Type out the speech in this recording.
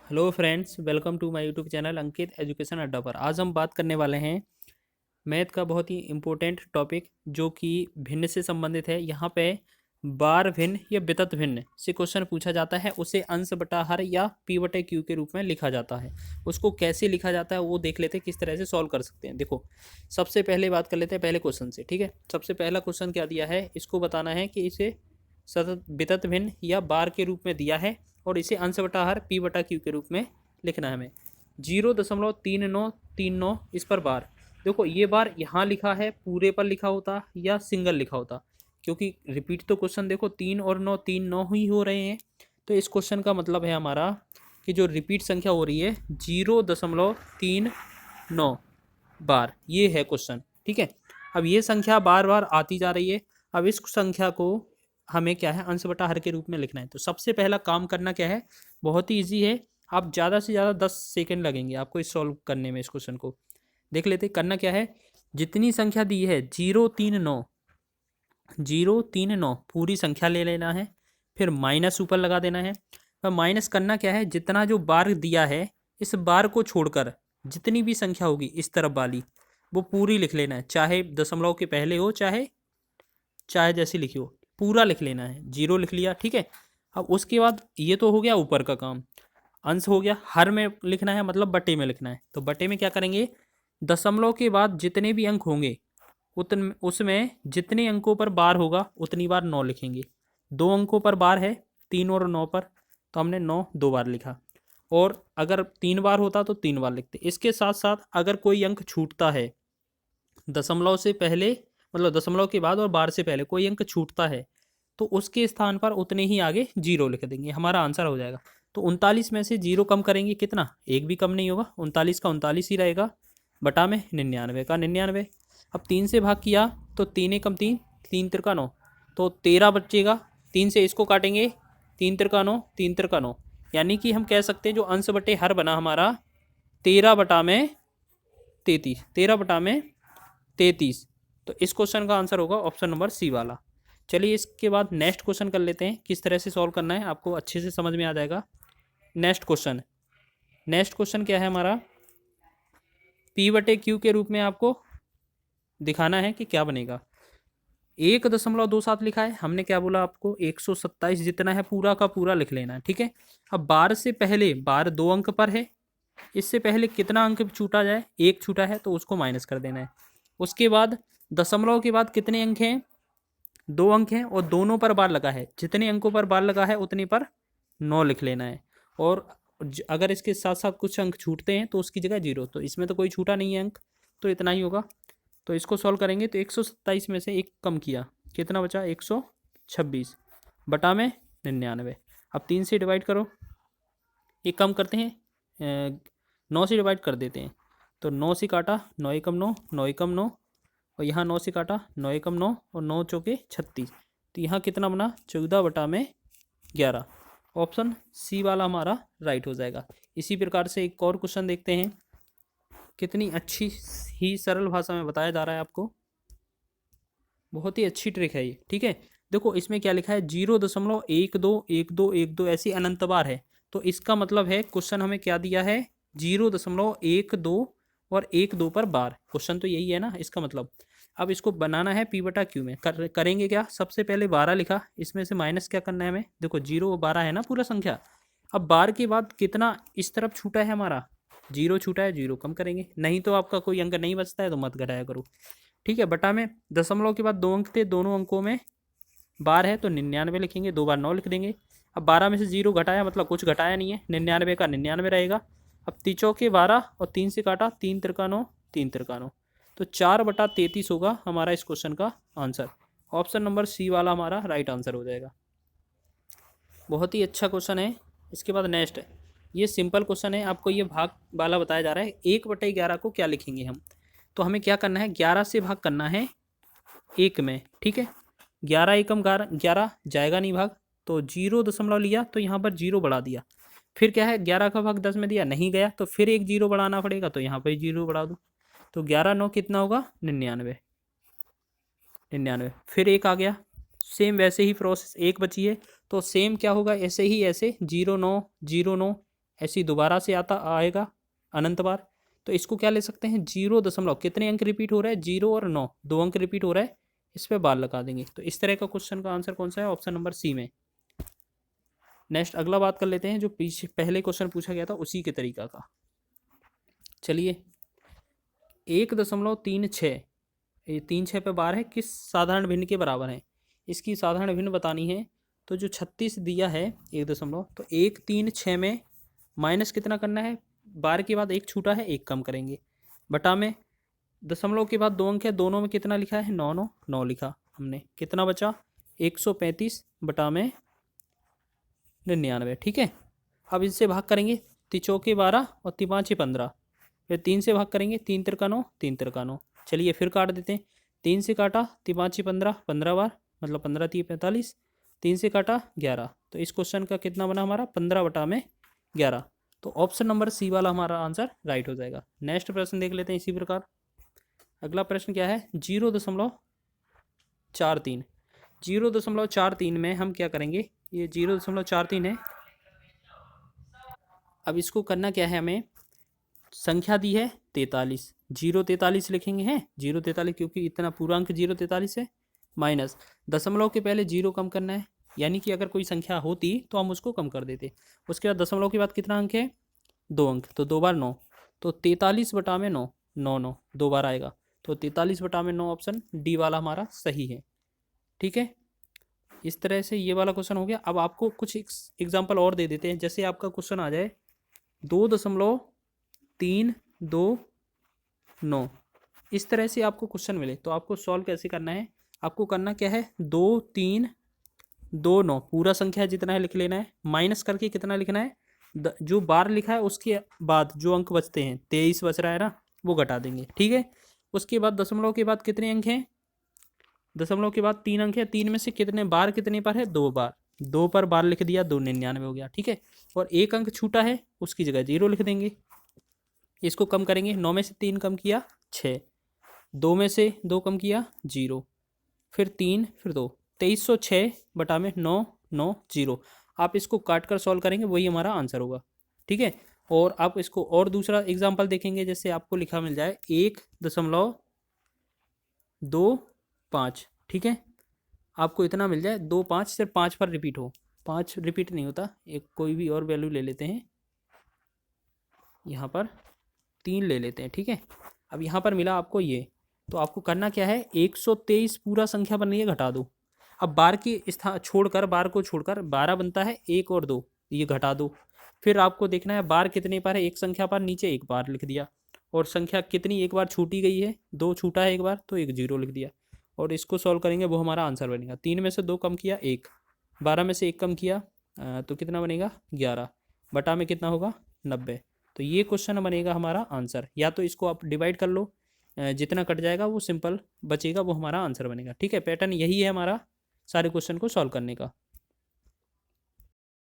Hello friends, welcome to my YouTube channel Ankit education Adda पर। आज हम बात करने वाले हैं मैथ का बहुत ही इम्पोर्टेंट टॉपिक जो कि भिन्न से संबंधित है। यहाँ पे बार भिन्न या वितत भिन्न से क्वेश्चन पूछा जाता है, उसे अंश बटा हर या पी बटे क्यू के रूप में लिखा जाता है। उसको कैसे लिखा जाता है वो देख लेते हैं, किस तरह से सॉल्व कर सकते हैं। देखो, सबसे पहले बात कर लेते हैं पहले क्वेश्चन से। ठीक है, सबसे पहला क्वेश्चन क्या दिया है, इसको बताना है कि इसे सतत वितत भिन्न या बार के रूप में दिया है और इसे अंश बटा हर पी बटा क्यू के रूप में लिखना है हमें। 0.3939 इस पर बार। देखो, ये बार यहाँ लिखा है, पूरे पर लिखा होता या सिंगल लिखा होता, क्योंकि रिपीट तो क्वेश्चन देखो 3 ही हो रहे हैं। तो इस क्वेश्चन का मतलब है हमारा कि जो रिपीट संख्या हो रही है 0.39 बार, ये है क्वेश्चन। ठीक है, अब ये संख्या बार बार आती जा रही है। अब इस संख्या को हमें क्या है, अंश बटा हर के रूप में लिखना है। तो सबसे पहला काम करना क्या है, बहुत ही ईजी है। आप ज़्यादा से ज़्यादा 10 सेकेंड लगेंगे आपको इस सॉल्व करने में। इस क्वेश्चन को देख लेते। करना क्या है, जितनी संख्या दी है 039 पूरी संख्या ले लेना है, फिर माइनस ऊपर लगा देना है। और माइनस करना क्या है, जितना जो बार दिया है इस बार को छोड़कर जितनी भी संख्या होगी इस तरफ वाली वो पूरी लिख लेना है, चाहे दशमलव के पहले हो चाहे चाहे जैसी लिखी हो, पूरा लिख लेना है। 0 लिख लिया, ठीक है। अब उसके बाद ये तो हो गया ऊपर का काम, अंश हो गया। हर में लिखना है मतलब बटे में लिखना है। तो बटे में क्या करेंगे, दशमलव के बाद जितने भी अंक होंगे उसमें जितने अंकों पर बार होगा उतनी बार 9 लिखेंगे। 2 अंकों पर बार है, 3 और 9 पर, तो हमने 9 2 बार लिखा। और अगर 3 बार होता तो 3 बार लिखते। इसके साथ साथ अगर कोई अंक छूटता है दशमलव से पहले, मतलब दशमलव के बाद और बार से पहले कोई अंक छूटता है, तो उसके स्थान पर उतने ही आगे 0 लिख देंगे, हमारा आंसर हो जाएगा। तो 39 में से 0 कम करेंगे, कितना, एक भी कम नहीं होगा, 39 का 39 ही रहेगा, बटा में 99 का 99। अब 3 से भाग किया तो 3 एकम 3, 3 तिरका 9, तो 13 बचेगा। 3 से इसको काटेंगे, 3 तिरका 9, 3 तिरका 9, यानी कि हम कह सकते हैं जो अंश बटे हर बना हमारा 13 बटा में 33, 13 बटा में 33। तो इस क्वेश्चन का आंसर होगा ऑप्शन नंबर सी वाला। चलिए, इसके बाद नेक्स्ट क्वेश्चन कर लेते हैं, किस तरह से सॉल्व करना है आपको अच्छे से समझ में आ जाएगा। नेक्स्ट क्वेश्चन क्या है हमारा, पी बटे क्यू के रूप में आपको दिखाना है कि क्या बनेगा। 1.27 लिखा है, हमने क्या बोला आपको, 127 जितना है पूरा का पूरा लिख लेना है। ठीक है, अब बार से पहले, बार 2 अंक पर है, इससे पहले कितना अंक छूटा जाए, 1 छूटा है तो उसको माइनस कर देना है। उसके बाद दशमलव के बाद कितने अंक हैं, 2 अंक हैं, और दोनों पर बार लगा है, जितने अंकों पर बार लगा है उतने पर 9 लिख लेना है। और अगर इसके साथ साथ कुछ अंक छूटते हैं तो उसकी जगह 0, तो इसमें तो कोई छूटा नहीं है अंक, तो इतना ही होगा। तो इसको सॉल्व करेंगे तो 127 में से 1 कम किया, कितना बचा, 126 बटा में 99। अब 3 से डिवाइड करो, एक कम करते हैं, 9 से डिवाइड कर देते हैं। तो 9 से काटा, 9 एकम 9, 9 एकम 9, और यहाँ 9 से काटा, 9 एकम 9 और 9 चौके 36। तो यहाँ कितना बना, 14 बटा में 11। ऑप्शन सी वाला हमारा राइट हो जाएगा। इसी प्रकार से एक और क्वेश्चन देखते हैं, कितनी अच्छी ही सरल भाषा में बताया जा रहा है आपको, बहुत ही अच्छी ट्रिक है ये। ठीक है, देखो इसमें क्या लिखा है, 0.121212 ऐसी अनंत बार है। तो इसका मतलब है क्वेश्चन हमें क्या दिया है, 0.12 और 1 2 पर बार। क्वेश्चन तो यही है ना, इसका मतलब। अब इसको बनाना है पी बटा क्यू में। करेंगे क्या, सबसे पहले 12 लिखा, इसमें से माइनस क्या करना है हमें, देखो 0 और 12 है ना पूरा संख्या। अब बार के बाद कितना इस तरफ छूटा है हमारा, 0 छूटा है, 0 कम करेंगे, नहीं तो आपका कोई अंक नहीं बचता है तो मत घटाया करो। ठीक है, बटा में दशमलव के बाद 2 अंक थे, दोनों अंकों में बार है तो 99 लिखेंगे, 2 बार 9 लिख देंगे। अब 12 में से 0 घटाया मतलब कुछ घटाया नहीं है, 99 का 99 रहेगा। अब तिचौके 12 और 3 से काटा, 3 तिरका 9, 3 तिरका 9, तो 4/33 होगा हमारा इस क्वेश्चन का आंसर। ऑप्शन नंबर सी वाला हमारा राइट आंसर हो जाएगा। बहुत ही अच्छा क्वेश्चन है। इसके बाद नेक्स्ट है, ये सिंपल क्वेश्चन है, आपको ये भाग वाला बताया जा रहा है। 1/11 को क्या लिखेंगे हम, तो हमें क्या करना है, 11 से भाग करना है 1 में। ठीक है, 11 एकम 11 जाएगा नहीं भाग, तो 0 लिया तो यहाँ पर 0 बढ़ा दिया। फिर क्या है, 11 का भाग 10 में दिया, नहीं गया तो फिर एक 0 बढ़ाना पड़ेगा, तो यहाँ पर 0 बढ़ा दूँ। तो 11 9 कितना होगा, 99। फिर एक आ गया, सेम वैसे ही प्रोसेस, एक बची है तो सेम क्या होगा, ऐसे ही ऐसे 0 9 0 9 ऐसे ही दोबारा से आता आएगा अनंत बार। तो इसको क्या ले सकते हैं, 0 कितने अंक रिपीट हो रहा है, 0 और 9, 2 अंक रिपीट हो रहा है, इस पर बार लगा देंगे। तो इस तरह का क्वेश्चन का आंसर कौन सा है, ऑप्शन नंबर सी में। नेक्स्ट अगला बात कर लेते हैं जो पीछे पहले क्वेश्चन पूछा गया था उसी के तरीका का। चलिए 1.36, ये 3 6 पे बार है, किस साधारण भिन्न के बराबर है, इसकी साधारण भिन्न बतानी है। तो जो 36 दिया है 1 तो 1 3 6 में माइनस कितना करना है, बार के बाद एक छूटा है, एक कम करेंगे, बटा में दशमलव के बाद 2 अंक है, दोनों में कितना लिखा है, 9 9 9 लिखा हमने, कितना बचा 135 बटा में 99। ठीक है, अब इससे भाग करेंगे, 3 चौके 12 और 3 5 15, फिर 3 से भाग करेंगे, 3 तिरका 9 3 तिरका 9। चलिए फिर काट देते हैं, 3 से काटा 3 5 15, 15 बार मतलब 15 3 45, 3 से काटा 11। तो इस क्वेश्चन का कितना बना हमारा, 15 बटा में 11। तो ऑप्शन नंबर सी वाला हमारा आंसर राइट हो जाएगा। नेक्स्ट प्रश्न देख लेते हैं इसी प्रकार। अगला प्रश्न क्या है, 0.43, 0.43 में हम क्या करेंगे, ये 0.43 है। अब इसको करना क्या है, हमें संख्या दी है 43, 0.43 लिखेंगे हैं, 0.43 क्योंकि इतना पूरा अंक 0.43 है, माइनस दशमलव के पहले 0 कम करना है, यानी कि अगर कोई संख्या होती तो हम उसको कम कर देते। उसके बाद दशमलव के बाद कितना अंक है, 2 अंक, तो 2 बार 9, तो 43 बटा में 9, 9 9 2 बार आएगा, तो 43 बटा में 9 ऑप्शन डी वाला हमारा सही है। ठीक है, इस तरह से ये वाला क्वेश्चन हो गया। अब आपको कुछ एग्जाम्पल और दे देते हैं, जैसे आपका क्वेश्चन आ जाए 2.329, इस तरह से आपको क्वेश्चन मिले तो आपको सॉल्व कैसे करना है, आपको करना क्या है, 2 3 2 9 पूरा संख्या जितना है लिख लेना है, माइनस करके कितना लिखना है, जो बार लिखा है उसके बाद जो अंक बचते हैं, 23 बच रहा है ना, वो घटा देंगे। ठीक है, उसके बाद दशमलव के बाद कितने अंक हैं, दशमलव के बाद 3 अंक है, 3 में से कितने बार कितने पर है, 2 बार, 2 पर बार लिख दिया, 2 99 हो गया। ठीक है, और एक अंक छूटा है उसकी जगह 0 लिख देंगे। इसको कम करेंगे, 9 में से 3 कम किया 6, 2 में से 2 कम किया 0, फिर 3 फिर 2, 2306 बटा में 9 9 0। आप इसको काट कर सॉल्व करेंगे, वही हमारा आंसर होगा। ठीक है, और आप इसको और दूसरा एग्जाम्पल देखेंगे, जैसे आपको लिखा मिल जाए 1.25। ठीक है, आपको इतना मिल जाए 2 5, सिर्फ 5 पर रिपीट हो, 5 रिपीट नहीं होता, एक कोई भी और वैल्यू ले लेते हैं, यहाँ पर 3 ले लेते हैं। ठीक है, अब यहाँ पर मिला आपको ये, तो आपको करना क्या है, 123 पूरा संख्या बन रही है, घटा दो। अब बार की स्थान छोड़कर, बार को छोड़कर 12 बनता है, 1 और 2 ये घटा दो। फिर आपको देखना है बार कितने पर है, एक संख्या पर नीचे एक बार लिख दिया, और संख्या कितनी एक बार छूटी गई है, 2 छूटा है एक बार, तो एक 0 लिख दिया, और इसको सॉल्व करेंगे, वो हमारा आंसर बनेगा। 3 में से 2 कम किया 1, 12 में से 1 कम किया तो कितना बनेगा 11, बटा में कितना होगा 90। तो ये क्वेश्चन बनेगा हमारा आंसर। या तो इसको आप डिवाइड कर लो, जितना कट जाएगा वो सिंपल बचेगा, वो हमारा आंसर बनेगा। ठीक है, पैटर्न यही है हमारा सारे क्वेश्चन को सॉल्व करने का।